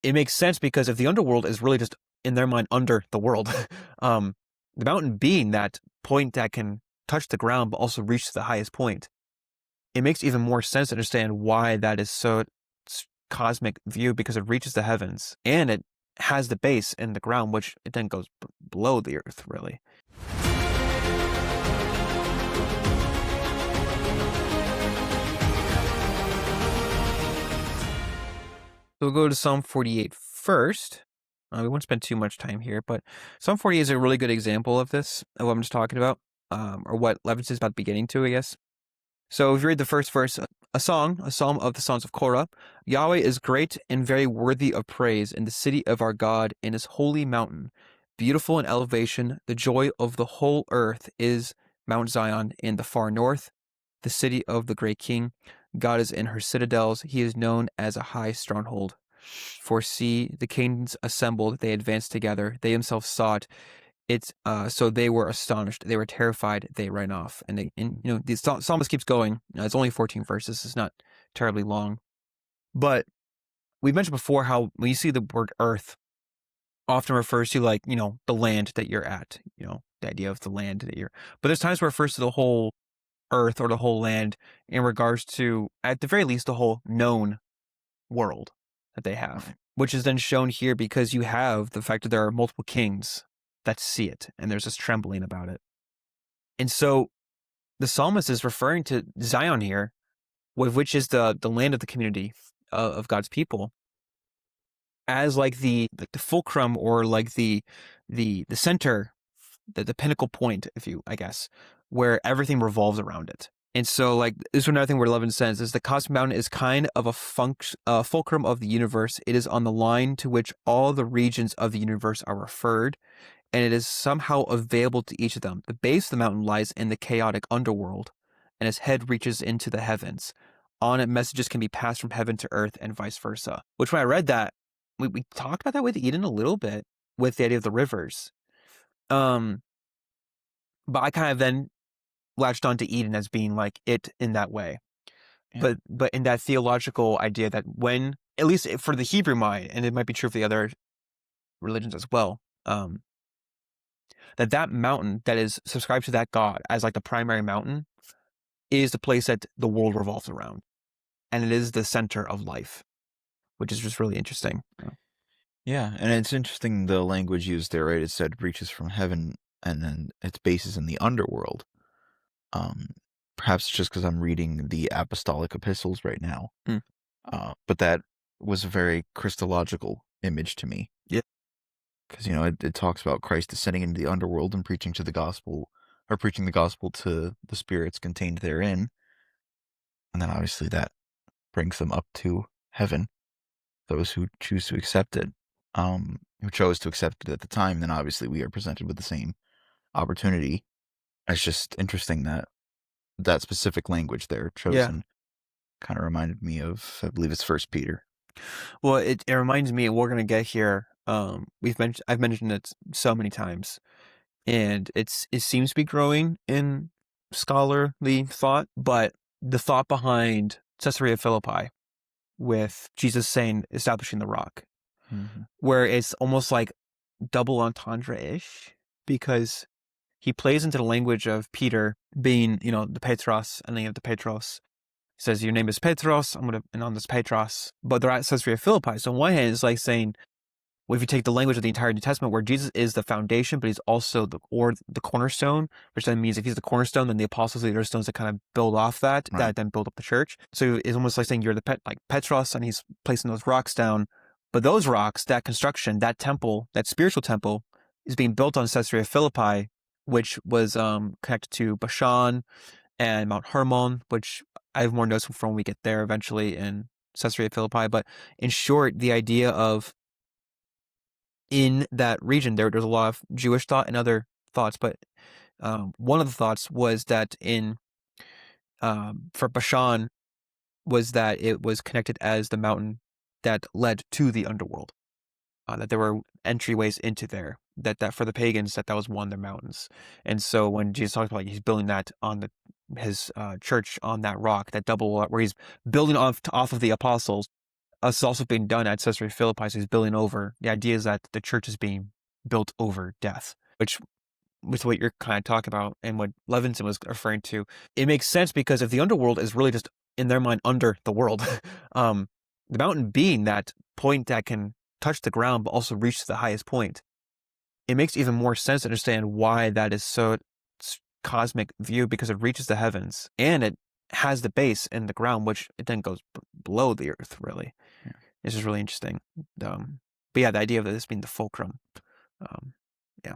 it makes sense because if the underworld is really just in their mind under the world, the mountain being that point that can touch the ground but also reach to the highest point, it makes even more sense to understand why that is so cosmic view, because it reaches the heavens and it has the base in the ground, which it then goes below the earth, really. So we'll go to Psalm 48 first. We won't spend too much time here, but Psalm 48 is a really good example of this, of what I'm just talking about, or what Levinson is about beginning to, I guess. So if you read the first verse, a psalm of the sons of Korah, Yahweh is great and very worthy of praise in the city of our God, in his holy mountain. Beautiful in elevation, the joy of the whole earth is Mount Zion in the far north, the city of the great king. God is in her citadels. He is known as a high stronghold. For see, the kings assembled, they advanced together. They themselves sought it. So they were astonished. They were terrified. They ran off. And the psalmist keeps going. It's only 14 verses. It's not terribly long. But we mentioned before how when you see the word earth, often refers to the land that you're at, the idea of the land that you're, but there's times where it refers to the whole earth or the whole land in regards to, at the very least, the whole known world that they have, which is then shown here because you have the fact that there are multiple kings that see it, and there's this trembling about it. And so the psalmist is referring to Zion here, which is the land of the community of God's people, as like the fulcrum, or like the center, the pinnacle point, I guess, where everything revolves around it. And so, like, this is another thing where Levin says is the cosmic mountain is kind of a fulcrum of the universe. It is on the line to which all the regions of the universe are referred, and it is somehow available to each of them. The base of the mountain lies in the chaotic underworld, and its head reaches into the heavens. On it, messages can be passed from heaven to earth and vice versa. Which, when I read that, we talked about that with Eden a little bit, with the idea of the rivers. But I kind of then latched onto Eden as being like it in that way. Yeah. But in that theological idea that when, at least for the Hebrew mind, and it might be true for the other religions as well, that mountain that is subscribed to that God as like the primary mountain is the place that the world revolves around. And it is the center of life, which is just really interesting. Yeah, and it's interesting the language used there, right? It said reaches from heaven, and then its base is in the underworld. Perhaps just because I'm reading the apostolic epistles right now. But that was a very Christological image to me. Yeah. Because, it talks about Christ descending into the underworld and preaching the gospel to the spirits contained therein. And then obviously that brings them up to heaven, those who choose to accept it, who chose to accept it at the time. Then obviously we are presented with the same opportunity. It's just interesting that specific language there chosen kind of reminded me of, I believe it's 1 Peter. Well, it reminds me, we're going to get here. I've mentioned it so many times, and it seems to be growing in scholarly thought, but the thought behind Caesarea Philippi, with Jesus saying, establishing the rock, where it's almost like double entendre-ish, because he plays into the language of Peter being, the Petros, and then you have the Petros. He says, your name is Petros, and on this Petros. But they're at Caesarea Philippi. So on one hand, it's like saying, well, if you take the language of the entire New Testament, where Jesus is the foundation, but he's also the cornerstone, which then means if he's the cornerstone, then the apostles are the stones that kind of build off that, right, that then build up the church. So it's almost like saying you're the Petros, and he's placing those rocks down. But those rocks, that construction, that temple, that spiritual temple, is being built on Caesarea Philippi, which was connected to Bashan and Mount Hermon, which I have more notes from when we get there eventually in Caesarea Philippi. But in short, the idea of, in that region, there's a lot of Jewish thought and other thoughts, but one of the thoughts was that for Bashan, was that it was connected as the mountain that led to the underworld, that there were entryways into there, that for the pagans, that was one of their mountains. And so when Jesus talks about he's building that on his church on that rock, that double, where he's building off of the apostles, this is also being done at Caesarea Philippi, so he's building over. The idea is that the church is being built over death, which, with what you're kind of talking about and what Levinson was referring to, it makes sense, because if the underworld is really just, in their mind, under the world, the mountain being that point that can touch the ground but also reach to the highest point, it makes even more sense to understand why that is so cosmic view, because it reaches the heavens and it has the base in the ground, which it then goes below the earth, really. Yeah. This is really interesting. But yeah, the idea of this being the fulcrum. Yeah.